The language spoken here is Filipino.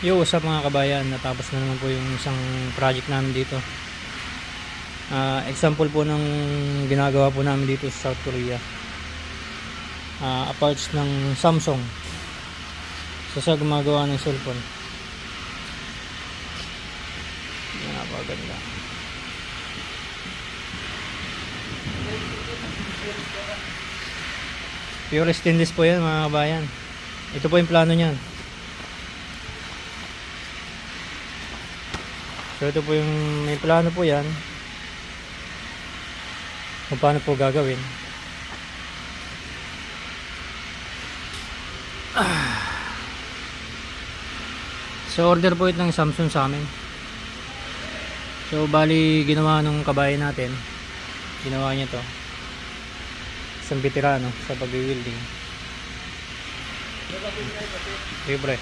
Yo, what's up mga kabayan, natapos na naman po yung isang project namin dito. Example po ng ginagawa po namin dito sa South Korea. Parts ng Samsung. Sa gumagawa ng cellphone. Napakaganda. Pure stainless po yan mga kabayan. Ito po yung plano niyan. So ito po yung may plano po yan kung paano po gagawin. So order po ito ng Samsung sa amin. So bali ginawa nung kabayan natin, ginawa niya to isang veterano sa pag-wielding. Libre.